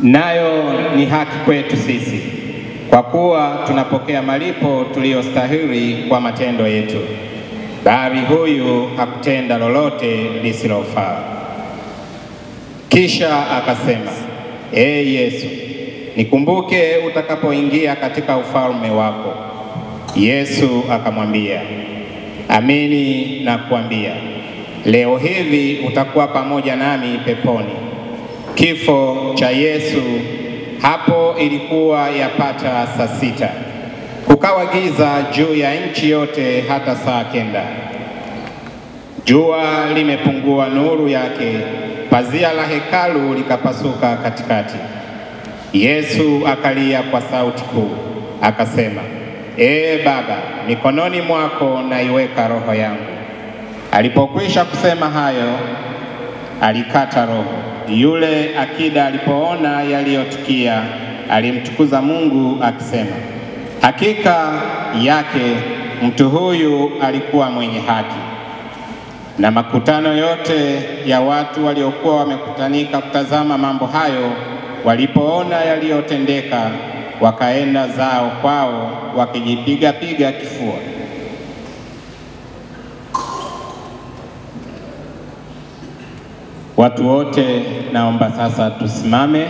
nayo ni haki kwetu sisi, kwa kuwa tunapokea malipo tuliyostahili kwa matendo yetu, bali huyu hakutenda lolote lisilofaa. Kisha akasema, Ee Yesu, nikumbuke utakapoingia katika ufalme wako. Yesu akamwambia, amini nakuambia, leo hivi utakuwa pamoja nami peponi. Kifo cha Yesu hapo ilikuwa yapata saa 6. Kukawa giza juu ya nchi yote hata saa 9. Jua limepungua nuru yake, pazia la hekalu likapasuka katikati. Yesu akalia kwa sauti kuu, akasema, Ee Baba, mikononi mwako naiweka roho yangu. Alipokwisha kusema hayo, alikata roho. Yule akida alipoona yaliyotukia, alimtukuza Mungu akisema, hakika yake mtu huyu alikuwa mwenye haki. Na makutano yote ya watu waliokuwa wamekutanika kutazama mambo hayo, walipoona yaliyotendeka, wakaenda zao kwao wakijipiga kifua. Watu wote naomba sasa tusimame.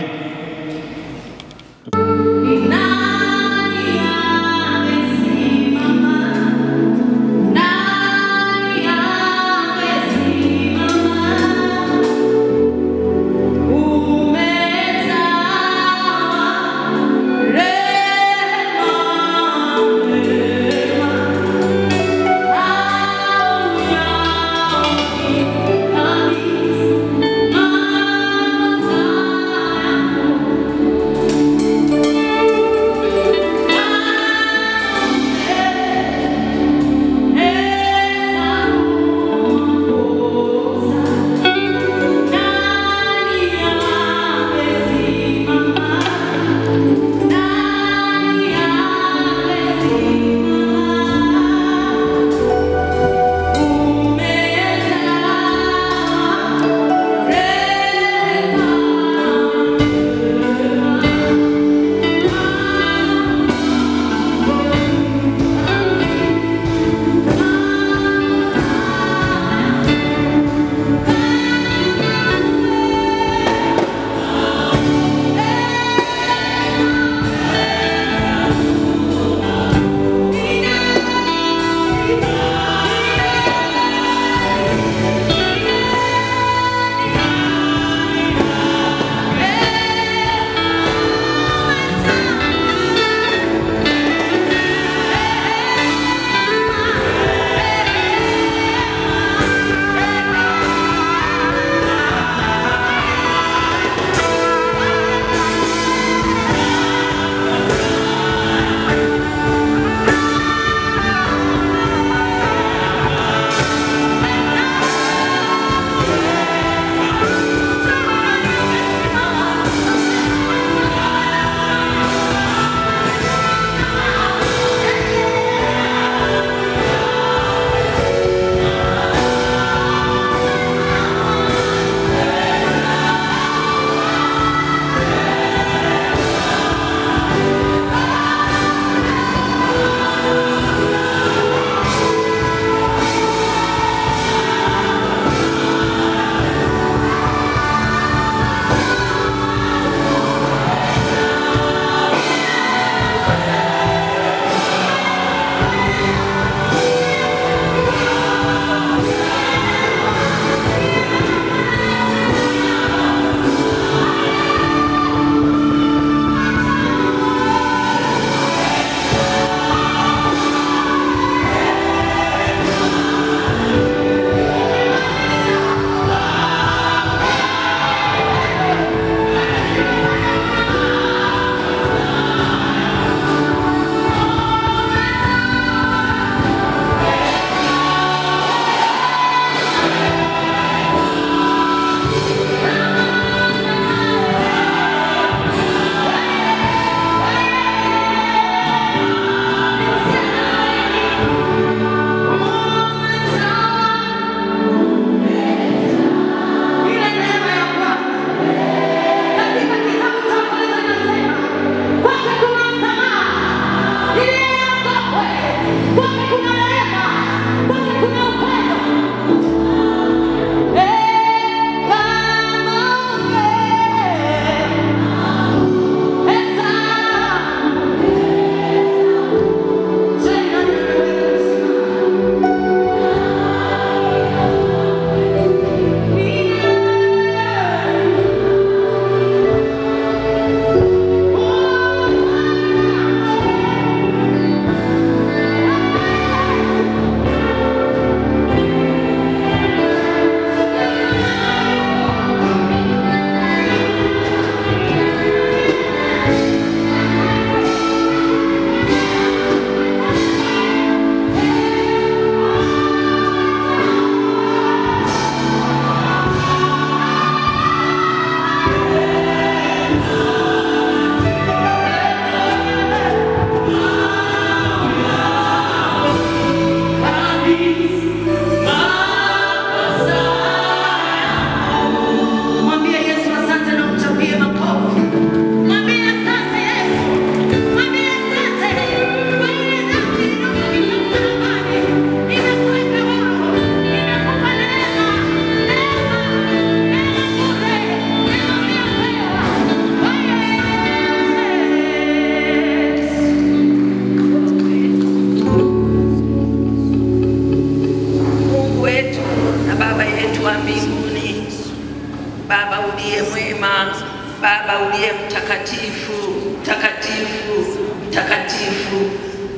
Baba uliye mtakatifu, mtakatifu, mtakatifu,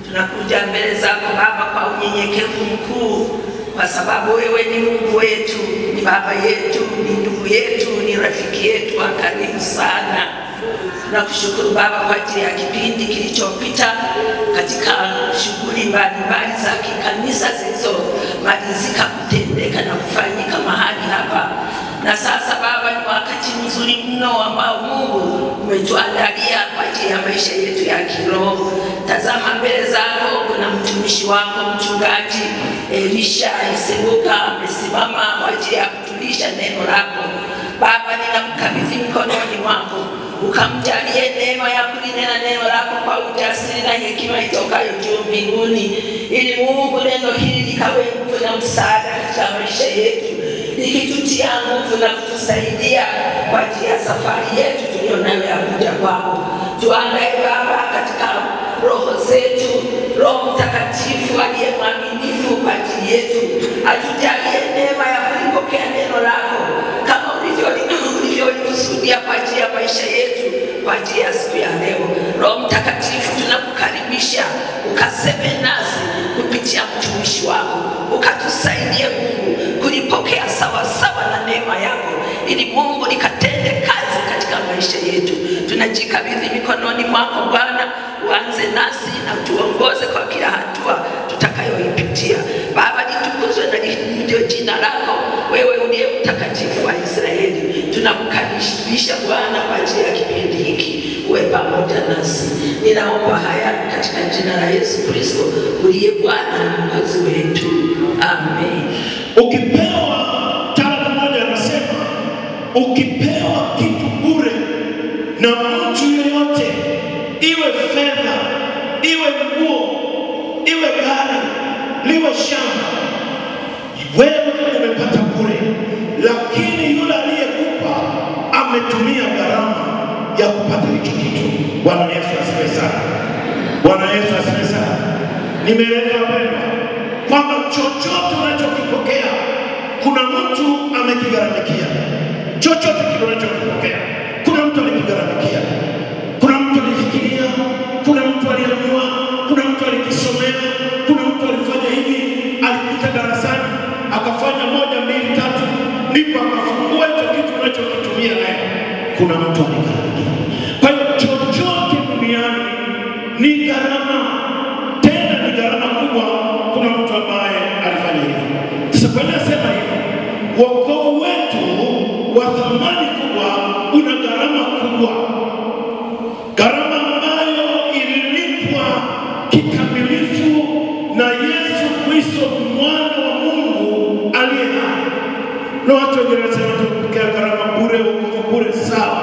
tunakuja mbele zako Baba kwa unyenyekevu mkuu, kwa sababu wewe ni Mungu wetu, ni Baba yetu, ni ndugu yetu, ni rafiki yetu wa karibu sana. Tunakushukuru Baba kwa ajili ya kipindi kilichopita katika shughuli mbalimbali za kikanisa zilizomalizika kutendeka na kufanyika mahali hapa. Na sasa Baba, ni wakati mzuri mno ambao Mungu umetuandalia kwa ajili ya maisha yetu ya kiroho. Tazama mbele zako kuna mtumishi wako mchungaji Elisha Isebuka amesimama kwa ajili ya kutulisha neno lako. Baba, ninamkabidhi mikononi mwako, ukamjalie neema ya kulinena neno lako kwa ujasiri na hekima itokayo juu mbinguni, ili Mungu neno hili likawe nguvu na msaada katika maisha yetu, likitutia nguvu na kutusaidia kwa ajili ya safari yetu tuliyonayo ya kuja kwako. Tuandae Baba katika roho zetu, Roho Mtakatifu aliye mwaminifu kwa ajili yetu, atujalie neema ya kulipokea neno lako kama ulivyolikusudia kwa ajili ya maisha yetu, kwa ajili ya siku ya leo. Roho Mtakatifu, tunakukaribisha ukaseme nasi kupitia mtumishi wako, ukatusaidie Mungu kulipokea sawa sawa na neema yako, ili Mungu likatende kazi katika maisha yetu. Tunajikabidhi mikononi mwako Bwana, uanze nasi na tuongoze kwa kila hatua tutakayoipitia. Baba, litukuzwe na liinuliwe jina lako, wewe uliye mtakatifu wa Israeli. Tunakukaribisha Bwana kwa ajili ya kipindi hiki, uwe pamoja nasi. Ninaomba haya katika jina la Yesu Kristo uliye Bwana na Mwokozi wetu. Amen. Ukipewa tarabu moja anasema, ukipewa kitu bure na mtu yoyote, iwe fedha, iwe nguo, iwe gari, liwe shamba, wewe umepata bure, lakini yule aliyekupa ametumia gharama ya kupata hicho kitu. Bwana Yesu asifiwe sana. Bwana Yesu asifiwe sana. Nimeeleza wapendwa kwamba chochote unachokipokea kuna mtu amekigharamikia. Chochote kile unachokipokea kuna mtu alikigharamikia. Kuna mtu alifikiria, kuna mtu aliamua, kuna mtu alikisomea, kuna mtu alifanya hivi, alipita darasani akafanya 1, 2, 3 ndipo akafungua hicho kitu unachokitumia naye. Kuna mtu alikigharamikia. Kwa hiyo chochote duniani ni gharama, tena ni gharama kubwa. Kuna mtu ambaye alifanya hivyo. Sasa kwa nini nasema hivyo? Wokovu wetu wa thamani kubwa una gharama kubwa, gharama ambayo ililipwa kikamilifu na Yesu Kristo mwana wa Mungu aliye hai. Na watu wengine wanasema tunapokea gharama bure, wokovu bure. Sawa,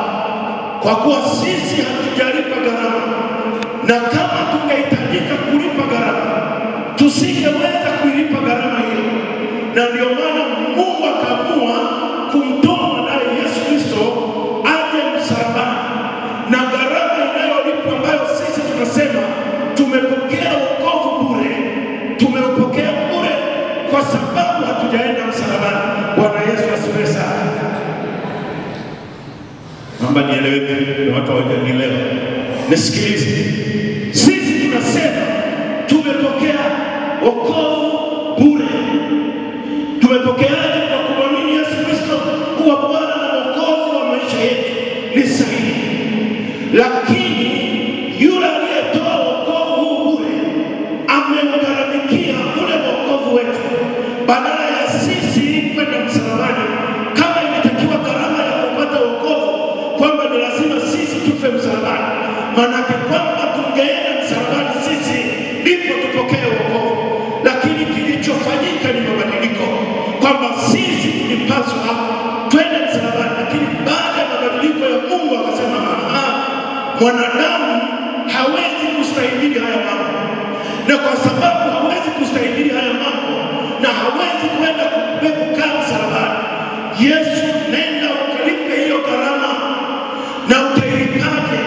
kwa kuwa sisi hatujalipa gharama, na kama tungehitajika kulipa gharama tusingeweza kuilipa gharama hiyo, na ndio maana Mungu akaamua kumtoa mwanae Yesu Kristo aje msalabani, na gharama inayolipwa ambayo sisi tunasema tumepokea wokovu bure, tumeupokea bure kwa sababu hatujaenda msalabani. Bwana Yesu asifiwe sana. Naomba nieleweke na watu hawajanielewa. Nisikilize. Sisi tunasema tumepokea wokovu bure. Tumepokeaje? Kwa kumwamini Yesu Kristo kuwa Bwana na Mwokozi wa maisha yetu. Ni sahihi. Lakini yule aliyetoa wokovu huu bure amegharamikia ule wokovu wetu. Badala ya sisi kwenda msalabani, kama imetakiwa gharama ya kupata wokovu kwamba ni lazima sisi tufe msalabani, maanake kwamba tungeenda msalabani sisi ndipo tupokee wokovu. Lakini kilichofanyika ni mabadiliko, kwamba sisi tulipaswa twende msalabani, lakini baada ya mabadiliko ya Mungu akasema mwanadamu hawezi kustahimili haya mambo, na kwa sababu hawezi kustahimili haya mambo na hawezi kwenda kukaa msalabani, Yesu, nenda ukalipe hiyo gharama. Na utailipaje?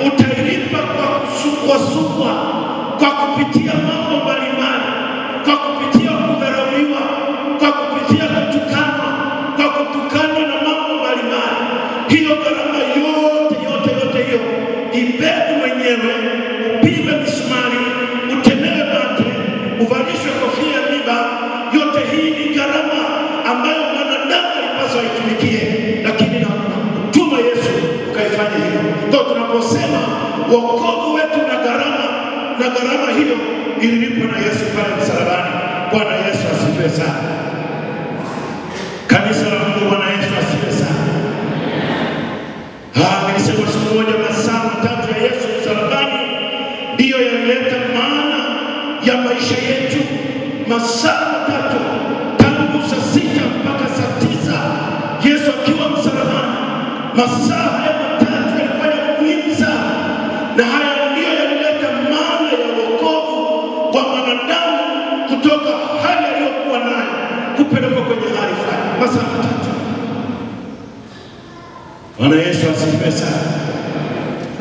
Utailipa kwa kusukwasukwa, kwa kupitia mambo mbalimbali, kwa kupitia kudharauliwa, kwa kupitia kutukanwa, kwa kutukanwa na mambo mbalimbali. Hiyo gharama yote ujibebe mwenyewe, upigwe misumari, utemewe mate, uvalishwe kofia ya miba. Yote hii ni gharama ambayo mwanadamu alipaswa aitumikie, lakini na mtuma Yesu ukaifanya hivyo. Kwa tunaposema wokovu wetu na gharama hiyo ililipwa na Yesu pale msalabani. Bwana Yesu asifiwe sana. Kanisa la Mungu, Bwana Yesu asifiwe sana. Nilisema siku moja masaa matatu ya Yesu msalabani ndiyo yalileta maana ya maisha yetu. Masaa matatu tangu saa 6 mpaka saa 9 Yesu akiwa msalabani. Masaa haya matatu yalikuwa ya muhimu sana, na haya ndiyo yalileta maana ya wokovu kwa mwanadamu kutoka hali aliyokuwa nayo kupelekwa kwenye hali fulani. Masaa matatu. Bwana Yesu asifiwe sana.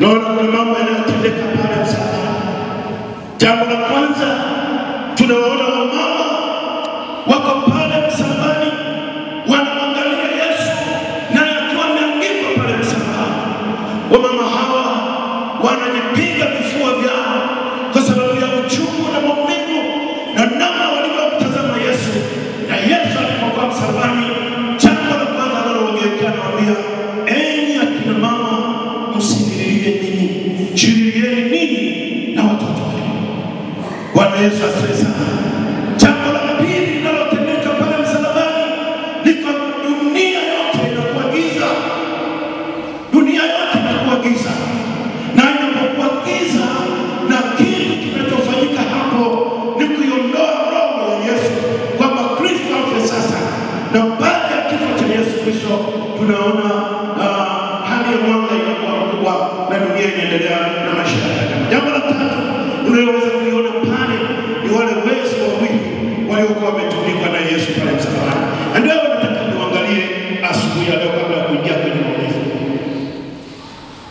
Naona kuna mambo yanayotendeka pale msalabani. Jambo la kwanza, tunawaona wamama wako pale msalabani wanamwangalia Yesu naye akiwa ameangikwa pale msalabani. Wamama hawa wanajipiga vifua vyao kwa sababu ya uchungu na maumivu na namna walivyomtazama Yesu. Na Yesu alipokuwa msalabani, jambo la kwanza analowageukia anawaambia, enyi akina mama, msinililie ninyi, jililieni ninyi na watoto wenu. Bwana Yesu asifiwe sana. Jambo la pili linalotendeka pale msalabani ni kwamba dunia yote inakuwa giza. Dunia yote inakuwa giza, na inapokuwa giza, na kitu kinachofanyika hapo ni kuiondoa roho ya Yesu, kwamba Kristo afe sasa. Na baada ya kifo cha Yesu Kristo tunaona hali ya mwanga inakuwa kubwa na dunia inaendelea na maisha yake. Jambo la tatu unaloweza kuiona pale ni wale wezi wawili waliokuwa wametundikwa na Yesu pale msalabani. Ndio nataka tuangalie asubuhi ya leo kabla ya kuingia kwenye maombi.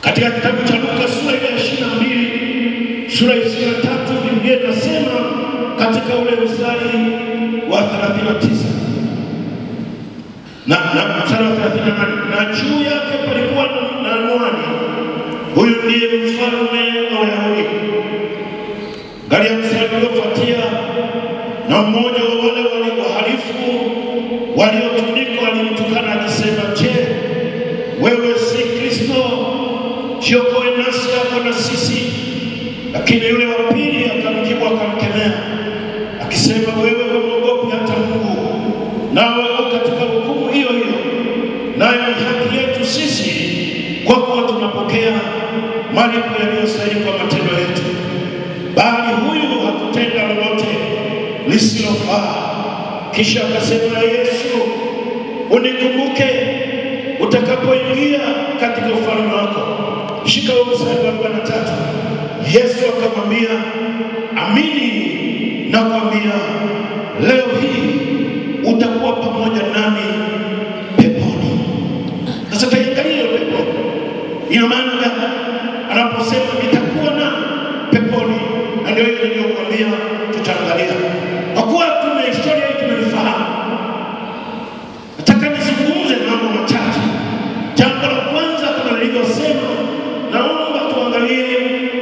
Katika kitabu cha Luka sura ya 22, sura ya 23, Biblia inasema katika ule mstari wa 39 na mstari wa 38, na juu yake palikuwa na anwani, huyu ndiye mfalme wa Wayahudi. Angalia mstari uliofuatia, na mmoja wa wale wahalifu waliotundikwa alimtukana akisema, je, wewe si Kristo? Jiokoe nafsi yako na sisi. Lakini yule wa pili akamjibu akamkemea akisema, wewe humwogopi hata Mungu, nawe uko katika hukumu hiyo hiyo. Nayo ni haki yetu sisi, kwa kuwa tunapokea malipo yaliyostahili kwa matendo yetu, bali huyu hakutenda lolote lisilofaa. Kisha akasema, Yesu, unikumbuke utakapoingia katika ufalme wako. Shika huo mstari wa 43. Yesu akamwambia, amini nakwambia, leo hii utakuwa pamoja nami peponi. Sasa tuangalie peponi. Ina maana gani anaposema nitakuwa na peponi? Na ndio ile niliyokuambia tutaangalia. Kwa kuwa tuna historia hii tumefahamu, nataka nizungumze mambo machache. Jambo la kwanza, kama nilivyosema, naomba tuangalie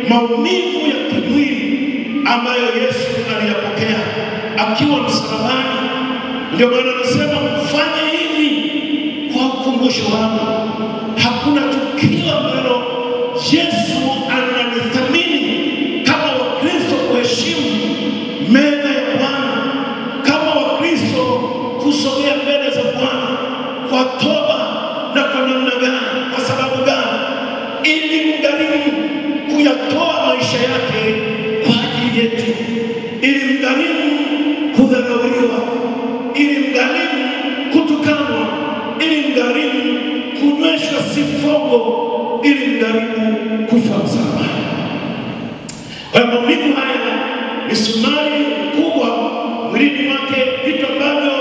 maumivu ya kimwili ambayo Yesu aliyapokea akiwa msalabani. Ndio maana anasema mfanye hivi kwa ukumbusho wangu. Hakuna tukio ambalo Yesu analithamini kama Wakristo kuheshimu meza ya Bwana, kama Wakristo kusogea mbele za Bwana kwa toba na kwa namna gani? Kwa sababu gani? Ili mgharimu kuyatoa maisha yake kwa ajili yetu, ili mgharimu kudharauliwa, ili mgharimu kutukanwa, ili mgharimu kunyweshwa sifongo, ili mgharimu kufa msalabani. Kwa maumivu haya, misumari kubwa mwilini mwake, vitu ambavyo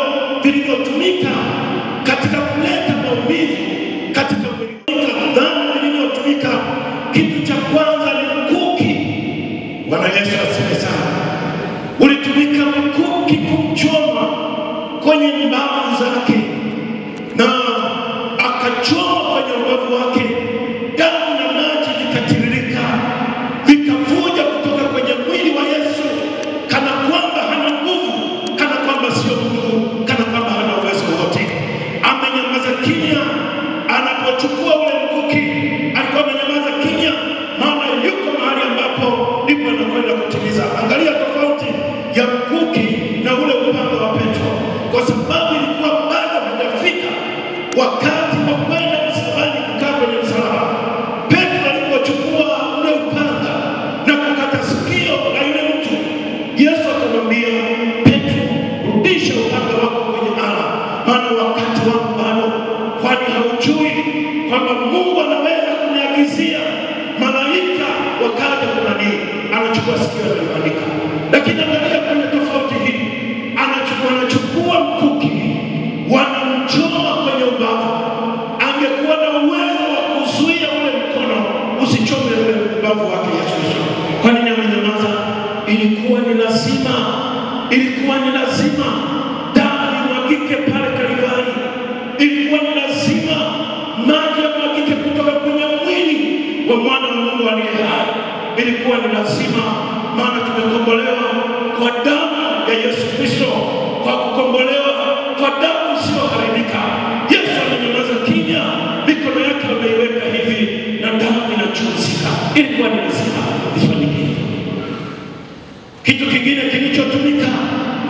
vilivyotumika katika kuleta maumivu katika mwili, dhambi vilivyotumika, kitu cha kwanza ni mkuki. Bwana Yesu asifiwe sana. Ulitumika mkuki kumchoma kwenye mbavu zake, na akachoma kwenye ubavu wake, damu na maji vikatiririka wakaja kunani, anachukua sikio analiandika. Lakini angalia kwenye tofauti hii, anachukua mkuki, wanamchoma kwenye ubavu. Angekuwa na uwezo wa kuzuia ule mkono usichome ule ubavu wake Yesu Kristo. Kwa nini amenyamaza? Ilikuwa ni lazima damu imwagike pale Kalvari. Ilikuwa ni lazima maji yamwagike kutoka kwenye mwili wa mwana wa Mungu aliye hai. Ilikuwa ni lazima, maana tumekombolewa kwa damu ya Yesu Kristo, kwa kukombolewa kwa damu isiyoharibika. Yesu amenyamaza kimya, mikono yake ameiweka hivi na damu inachuruzika. Ilikuwa ni lazima ifanyike. Kitu kingine kilichotumika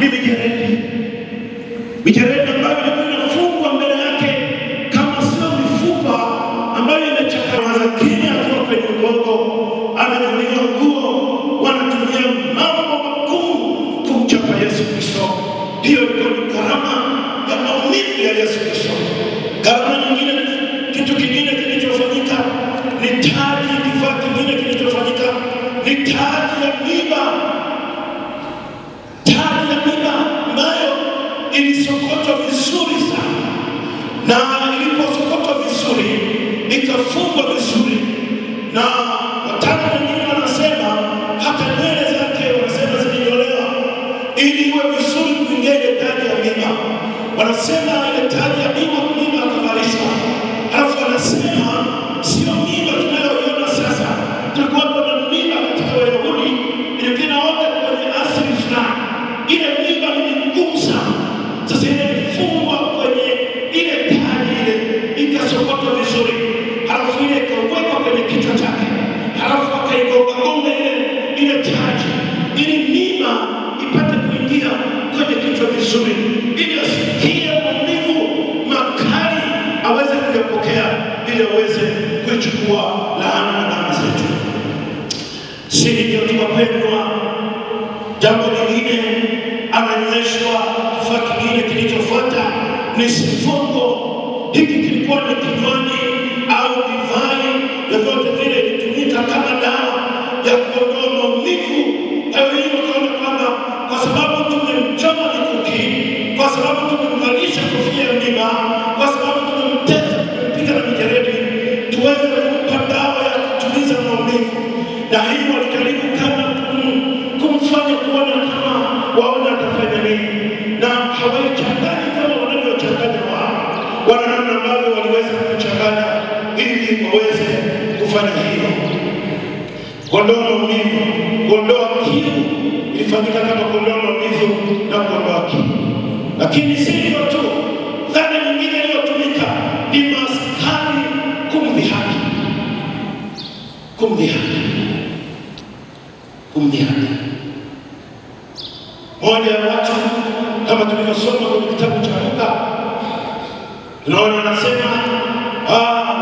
ni mijeredi ambayo ilikuwa inafungwa mbele yake kama sio mifupa ambayo imechakaa. Kimya akiwa kwenye ugogo, amevalia nguo, wanatumia mambo magumu kumchapa Yesu Kristo. Hiyo ilikuwa ni gharama ya maumivu ya Yesu Kristo. Gharama nyingine, kitu kingine kilichofanyika ni taji. Kifaa kingine kilichofanyika ni taji ya miba. Taji ya miba ambayo ilisokotwa vizuri sana, na iliposokotwa vizuri ikafungwa vizuri, na wataalamu wengine wanasema hata nywele zake wanasema zilinyolewa ili iwe vizuri kuingia ile taji ya miba. Wanasema ile taji ya miba akavalishwa. Halafu wanasema sio miba tunayoiona sasa. Tulikuwa na miba katika Wayahudi ilikuwa inaota kwenye asili fulani. Ile miba ni ngumu sana. Sasa ile ilifungwa kwenye ile taji, ile ikasokotwa vizuri, halafu ile ikawekwa kwenye kichwa chake, halafu akaigonga ile taji ili miba ipate kuingia kwenye kichwa vizuri, ili asikie maumivu makali aweze kuyapokea, ili aweze kuchukua laana na dhambi zetu. Si hivyo tu wapendwa, jambo lingine amenyweshwa. Kifaa kingine kilichofuata ni sifongo. Hiki kilikuwa ni kinywaji au divai, yoyote vile ilitumika kama dawa ya kuondoa maumivu. Hayo hiyo tunaona kwamba kwa sababu tumemchoma mikuki, kwa sababu tumemvalisha kofia ya miba, kwa sababu tumemtesa, tumempiga na mijeredi, tuweze kumpa dawa ya kutuliza maumivu. Na hiyo walijaribu kama kumfanya kuona kama waona atafanya nini, na hawaichangani kama wanavyochanganya wao. Wana namna ambavyo waliweza kuchanganya ili waweze kufanya hivyo. Kuondoa maumivu, kuondoa kiu, ilifanyika kama kuondoa maumivu na kuondoa kiu. Lakini si hivyo tu, dhana nyingine iliyotumika ni maskani, kumdhihaki. Moja ya watu kama tulivyosoma kwenye kitabu cha Luka, tunaona wanasema,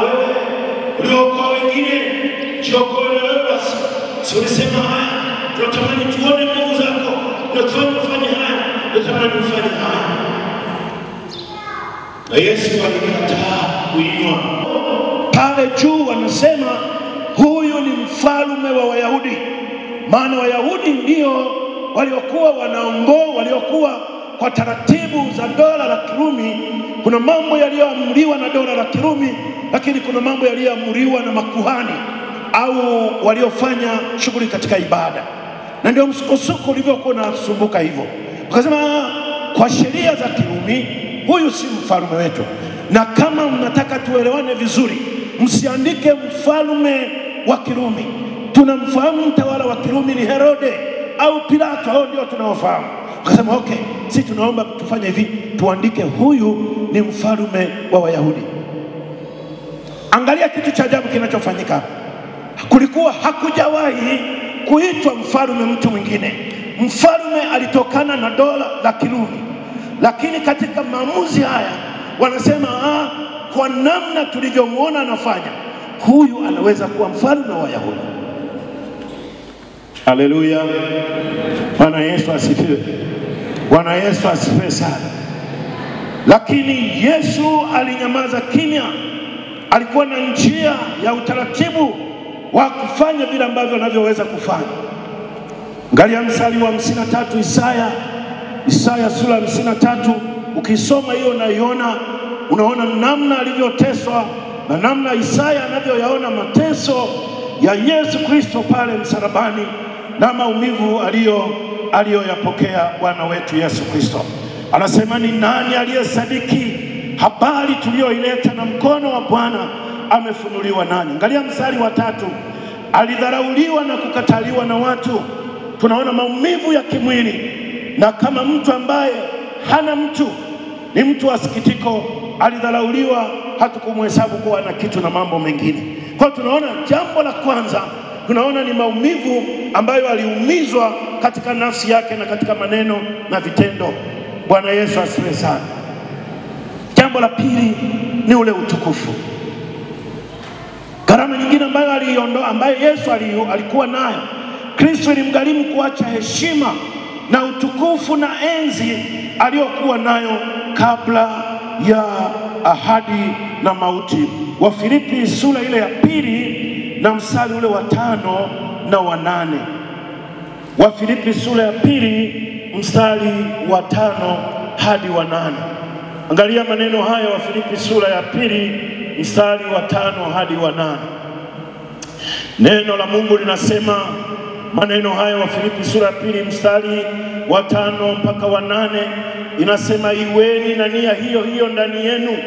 wewe uliokoa wengine, jiokoe na wewe basi. Si ulisema haya, tunatamani tuone nguvu zako, tunatamani ufanye haya, tunatamani ufanye haya. Na Yesu alikataa kuinua. Pale juu wanasema huyu ni mfalme wa Wayahudi. Maana Wayahudi ndio waliokuwa wanaongoza, waliokuwa kwa taratibu za dola la Kirumi. Kuna mambo yaliyoamriwa na dola la Kirumi, lakini kuna mambo yaliyoamriwa na makuhani au waliofanya shughuli katika ibada. Na ndio msukosuko ulivyokuwa unasumbuka hivyo. Wakasema kwa sheria za Kirumi huyu si mfalme wetu, na kama mnataka tuelewane vizuri, msiandike mfalme wa Kirumi. Tunamfahamu mtawala wa Kirumi ni Herode au Pilato, hao ndio tunaofahamu. Wakasema okay, sisi tunaomba tufanye hivi, tuandike huyu ni mfalme wa Wayahudi. Angalia kitu cha ajabu kinachofanyika. Kulikuwa hakujawahi kuitwa mfalme mtu mwingine. Mfalme alitokana na dola la Kirumi. Lakini katika maamuzi haya wanasema kwa namna tulivyomuona anafanya, huyu anaweza kuwa mfalme wa Wayahudi. Haleluya. Bwana Yesu asifiwe. Bwana Yesu asifiwe sana. Lakini Yesu alinyamaza kimya. Alikuwa na njia ya utaratibu wa kufanya vile ambavyo anavyoweza kufanya. Angalia mstari wa 53 Isaya sura ya 53. Ukisoma hiyo unaona namna alivyoteswa na namna Isaya anavyoyaona mateso ya Yesu Kristo pale msalabani na maumivu aliyoyapokea Bwana wetu Yesu Kristo. Anasema, ni nani aliyesadiki habari tuliyoileta, na mkono wa Bwana amefunuliwa nani? Angalia mstari wa 3. Alidharauliwa na kukataliwa na watu. Tunaona maumivu ya kimwili, na kama mtu ambaye hana mtu, ni mtu wa sikitiko, alidharauliwa, hatukumhesabu kuwa na kitu na mambo mengine. Kwa tunaona jambo la kwanza, tunaona ni maumivu ambayo aliumizwa katika nafsi yake na katika maneno na vitendo. Bwana Yesu asifiwe sana. Jambo la pili ni ule utukufu. Gharama nyingine ambayo aliondoa, ambayo Yesu alikuwa nayo, Kristo ilimgharimu kuacha heshima na utukufu na enzi aliyokuwa nayo kabla ya ahadi na mauti. Wafilipi sura ile ya 2 na mstari ule wa 5 na wa 8. Wafilipi sura ya 2 mstari wa 5 hadi wa 8. Angalia maneno haya, Wafilipi sura ya 2 mstari wa 5 hadi wa 8. Neno la Mungu linasema maneno haya, Wafilipi sura ya 2 mstari wa 5 mpaka wa 8, inasema, iweni na nia hiyo hiyo ndani yenu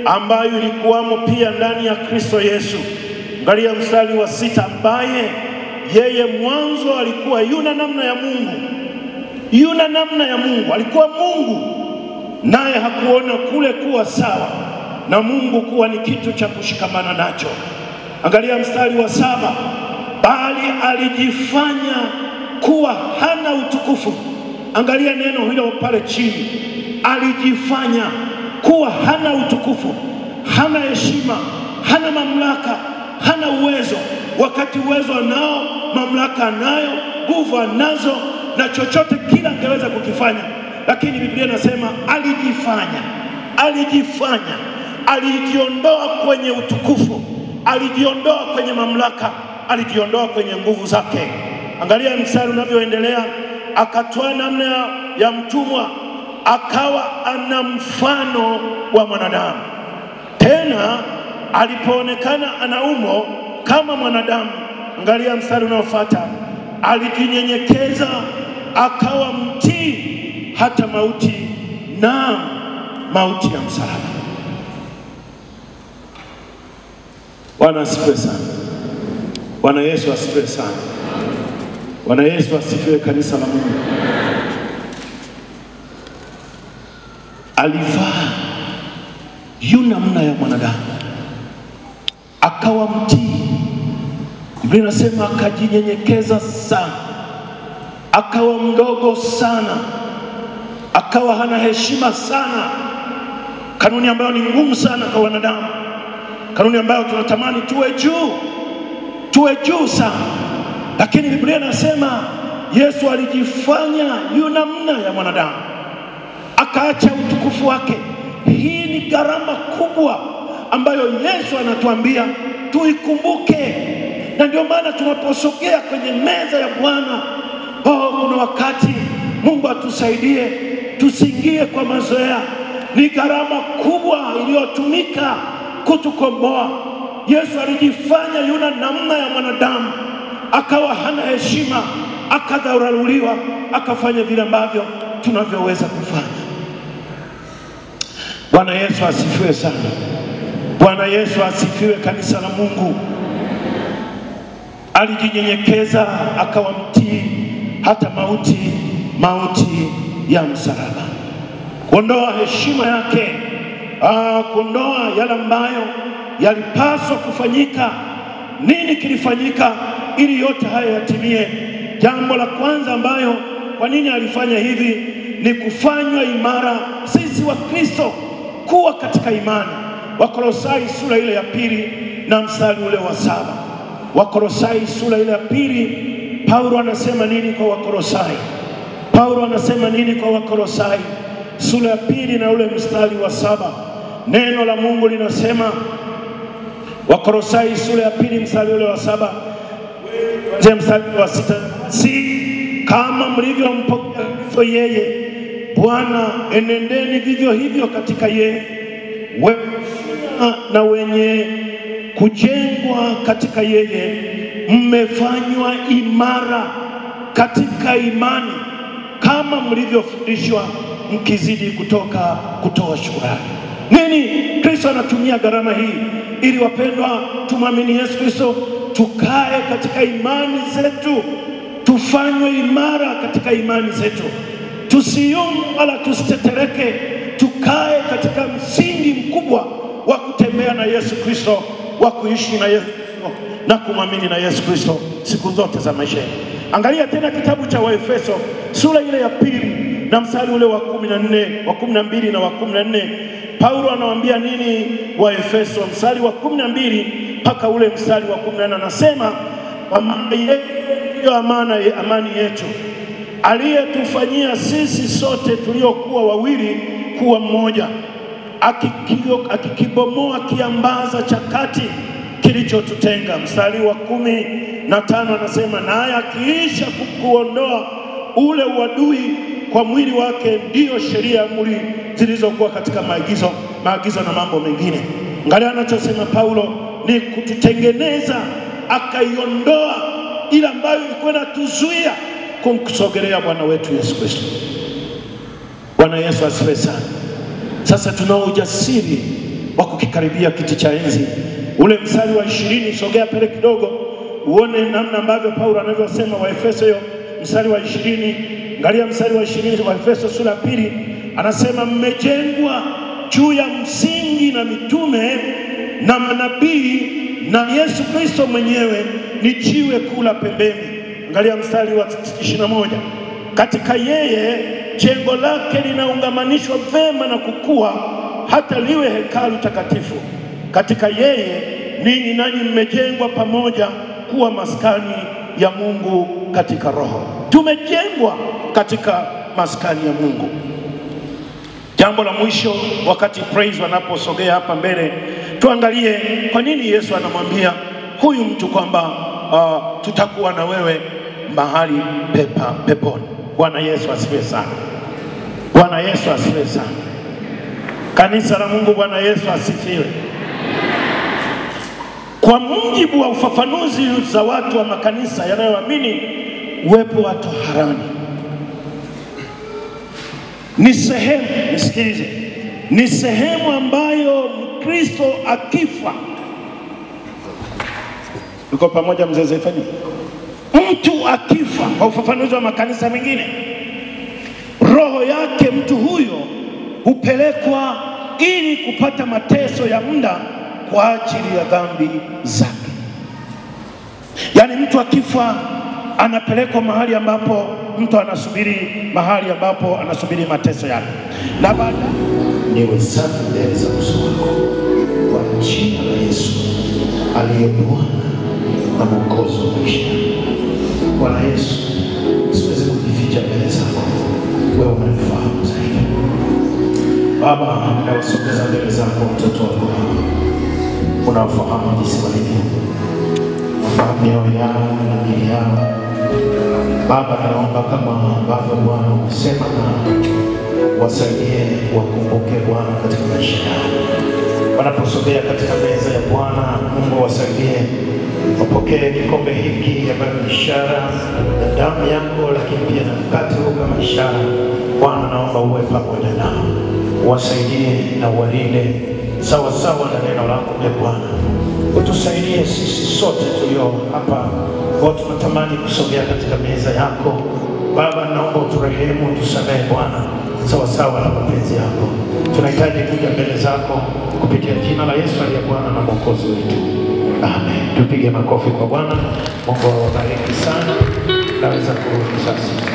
ambayo ilikuwamo pia ndani ya Kristo Yesu. Angalia mstari wa 6, ambaye yeye mwanzo alikuwa yuna namna ya Mungu, alikuwa Mungu, naye hakuona kule kuwa sawa na Mungu kuwa ni kitu cha kushikamana nacho. Angalia mstari wa 7, bali alijifanya kuwa hana utukufu. Angalia neno hilo pale chini, alijifanya kuwa hana utukufu, hana heshima, hana mamlaka, hana uwezo, wakati uwezo anao, mamlaka anayo, nguvu anazo, na chochote kila angeweza kukifanya. Lakini Biblia inasema alijifanya, alijiondoa kwenye utukufu, alijiondoa kwenye mamlaka, alijiondoa kwenye nguvu zake. Angalia mstari unavyoendelea, akatoa namna ya mtumwa, akawa ana mfano wa mwanadamu. Tena alipoonekana ana umbo kama mwanadamu, angalia mstari unaofuata, alijinyenyekeza akawa mtii hata mauti, na mauti ya msalaba. Bwana asifiwe sana. Bwana Yesu asifiwe sana. Bwana Yesu asifiwe, kanisa la Mungu. Alivaa yuna namna ya mwanadamu, akawa mtii. Biblia inasema akajinyenyekeza sana, akawa mdogo sana, akawa hana heshima sana. Kanuni ambayo ni ngumu sana kwa wanadamu, kanuni ambayo tunatamani tuwe juu sana. Lakini Biblia inasema Yesu alijifanya yuna namna ya mwanadamu, akaacha utukufu wake. Hii ni gharama kubwa ambayo Yesu anatuambia tuikumbuke. Na ndio maana tunaposogea kwenye meza ya Bwana, kuna wakati Mungu atusaidie tusiingie kwa mazoea. Ni gharama kubwa iliyotumika kutukomboa. Yesu alijifanya yuna namna ya mwanadamu, akawa hana heshima, akadharauliwa, akafanya vile ambavyo tunavyoweza kufanya. Bwana Yesu asifiwe sana. Bwana Yesu asifiwe, kanisa la Mungu. Alijinyenyekeza akawa mtii hata mauti ya msalaba, kuondoa heshima yake, kuondoa yale ambayo yalipaswa kufanyika. Nini kilifanyika ili yote haya yatimie? Jambo la kwanza ambayo, kwa nini alifanya hivi, ni kufanywa imara sisi wa Kristo, kuwa katika imani. Wakolosai sura ile ya 2 na mstari ule wa 7. Wakolosai sura ile ya 2, Paulo anasema nini kwa Wakolosai? Paulo anasema nini kwa Wakolosai sura ya 2 na ule mstari wa 7? Neno la Mungu linasema, Wakolosai sura ya 2 mstari ule wa 7 kuanzia mstari wa 6, si kama mlivyompokea Kristo yeye Bwana, enendeni vivyo hivyo katika yeye, na wenye kujengwa katika yeye, mmefanywa imara katika imani, kama mlivyofundishwa, mkizidi kutoa shukrani. Nini? Kristo anatumia gharama hii ili, wapendwa, tumwamini Yesu Kristo, tukae katika imani zetu, tufanywe imara katika imani zetu, tusiyumbe wala tusitetereke, tukae katika msingi mkubwa wa kutembea na Yesu Kristo, wa kuishi na Yesu Kristo na kumwamini na Yesu Kristo siku zote za maisha yetu. Angalia tena kitabu cha Waefeso sura ile ya 2 na mstari ule wa 14, wa 12 na wa 14. Paulo anawaambia nini Waefeso? Mstari wa 12 mpaka ule mstari wa 14 anasema, kwa maana yeye ndiyo amani yetu, aliyetufanyia sisi sote tuliokuwa wawili kuwa mmoja, akikibomoa kiambaza cha kati kilichotutenga. Mstari wa 15 anasema, naye akiisha kuondoa ule uadui kwa mwili wake, ndiyo sheria amri zilizokuwa katika maagizo na mambo mengine. Angalia anachosema Paulo ni kututengeneza, akaiondoa ile ambayo ilikuwa inatuzuia kumsogelea Bwana wetu Yesu Kristo. Bwana Yesu asifiwe sana. Sasa tunao ujasiri wa kukikaribia kiti cha enzi. Ule mstari wa 20, sogea pale kidogo uone namna ambavyo Paulo anavyosema. Waefeso hiyo mstari wa 20, angalia mstari wa 20 wa Efeso sura 2, anasema mmejengwa juu ya msingi na mitume na manabii na Yesu Kristo mwenyewe ni jiwe kuu la pembeni. Angalia mstari wa 21, katika yeye jengo lake linaungamanishwa vema na kukua hata liwe hekalu takatifu. Katika yeye ninyi nanyi mmejengwa pamoja kuwa maskani ya Mungu katika Roho. Tumejengwa katika maskani ya Mungu. Jambo la mwisho, wakati praise wanaposogea hapa mbele, tuangalie kwa nini Yesu anamwambia huyu mtu kwamba tutakuwa na wewe mahali peponi. Bwana Yesu asifiwe sana. Bwana Yesu asifiwe sana. Kanisa la Mungu, Bwana Yesu asifiwe. Kwa mujibu wa ufafanuzi za watu wa makanisa yanayoamini uwepo wa toharani, ni sehemu, nisikilize, ni sehemu ambayo Kristo akifa, uko pamoja mzee Zefania, mtu akifa, kwa ufafanuzi wa makanisa mengine, roho yake mtu huyo hupelekwa ili kupata mateso ya muda kwa ajili ya dhambi zake. Yaani mtu akifa anapelekwa mahali ambapo mtu anasubiri, mahali ambapo anasubiri mateso yake. Na baada niwe safi mbele za uso wako kwa jina la Yesu aliye Bwana na Mwokozi wa maisha. Bwana Yesu, siwezi kujificha mbele zako, wewe unanifahamu zaidi. Baba, ninawasogeza mbele zako mtoto wako, unafahamu jinsi walivyo, unafahamu mioyo yao na miili yao. Baba, naomba kama ambavyo Bwana umesema na wasaidie, wakumbuke Bwana katika maisha yao. Wanaposogea katika meza ya Bwana, Mungu wasaidie, wapokee kikombe hiki ambayo ni ishara ya damu yako, lakini pia na mkate huu kama ishara. Bwana, naomba uwe pamoja nao, wasaidie na walinde sawa sawa na neno lako. Bwana, utusaidie sisi sote tulio hapa, wote tunatamani kusogea katika meza yako. Baba, naomba uturehemu, tusamehe Bwana sawa sawa na mapenzi yako. Tunahitaji kuja mbele zako kupitia jina la Yesu aliye Bwana na Mwokozi wetu. Amen. Tupige makofi kwa Bwana. Mungu awabariki sana. Naweza kurudi sasa.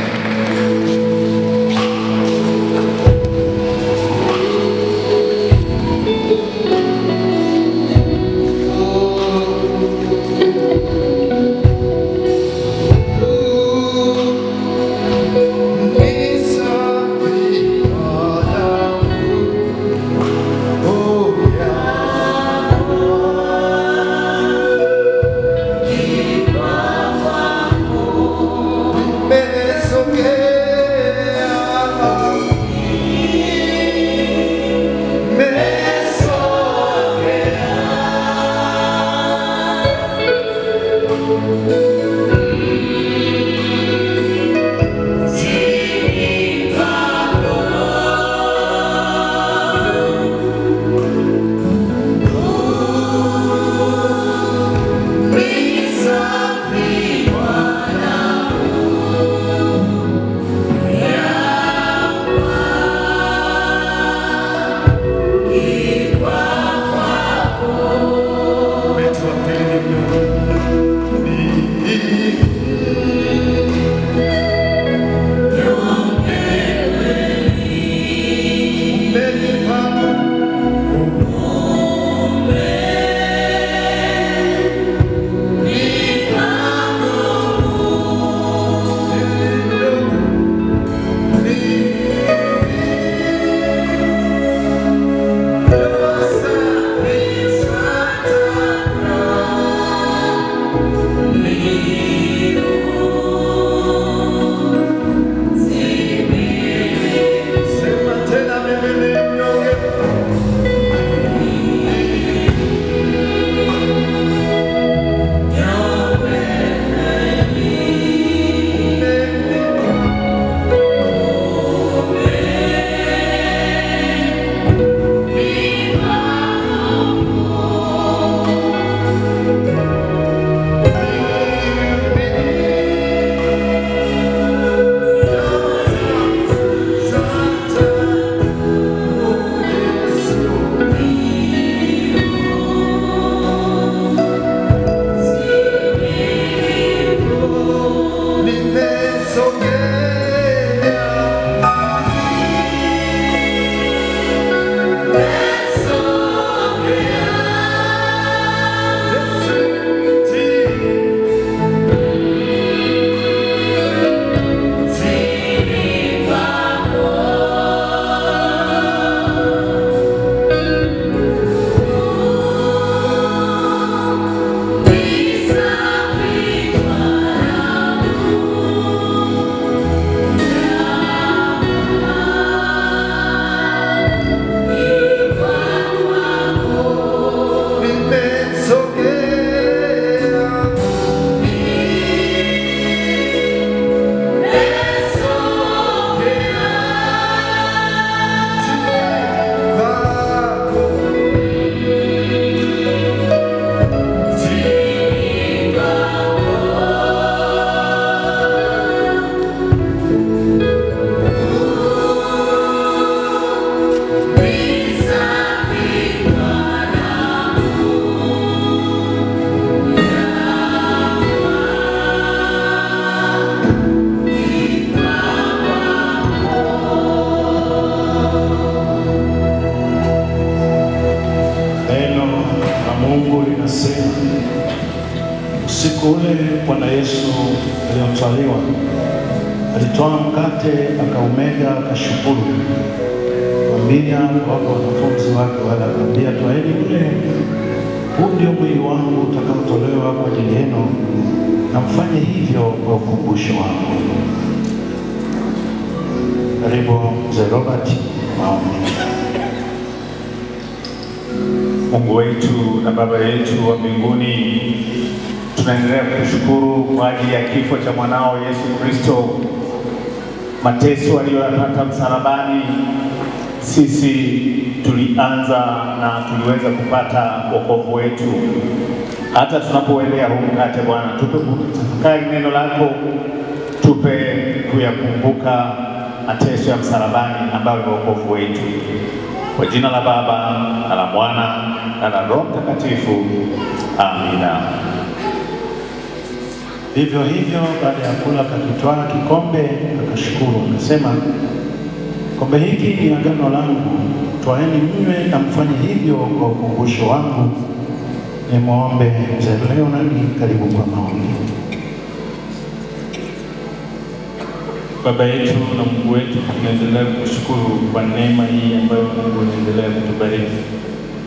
Usiku ule Bwana Yesu aliyotwaliwa, alitoa mkate, akaumega, akashukuru, akamwambia kwa wanafunzi wake, akamwambia, twaeni mle, huu ndio mwili wangu utakaotolewa kwa ajili yenu, na mfanye hivyo kwa ukumbusho wangu. Karibu Mzee Robert, maombi. Mungu wetu na Baba yetu wa mbinguni, tunaendelea kushukuru kwa ajili ya kifo cha mwanao Yesu Kristo, mateso aliyoyapata msalabani. Sisi tulianza na tuliweza kupata wokovu wetu. Hata tunapoendea huu mkate Bwana, tupe kutafakari neno lako, tupe kuyakumbuka mateso ya msalabani ambayo ni wokovu wetu. Kwa jina la Baba na la Mwana na la Roho Mtakatifu, amina. Vivyo hivyo baada ya kula akakitwaa kikombe, akashukuru, akasema, kombe hiki ni agano langu, twaeni mnywe na mfanye hivyo kwa ukumbusho wangu. Nimwombe Mzee Leonard, karibu kwa maombi. Baba yetu na Mungu wetu, tunaendelea kushukuru kwa neema hii ambayo Mungu anaendelea kutubariki.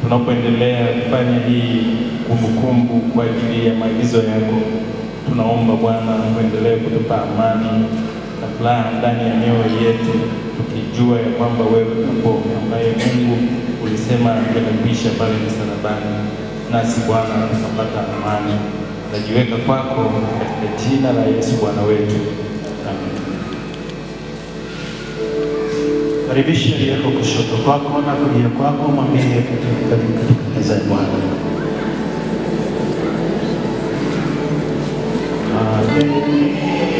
Tunapoendelea kufanya hii kumbukumbu kwa ajili ya maagizo yako, tunaomba Bwana uendelee kutupa amani na furaha ndani ya mioyo yetu, tukijua ya kwamba wewe upo, ambaye Mungu ulisema tunakwisha pale msalabani, nasi Bwana tunapata amani. najiweka kwako katika jina la Yesu Bwana wetu. Amen. Karibisha aliyeko kushoto kwako na kulia kwako, mwambie katika meza ya Bwana. Amen.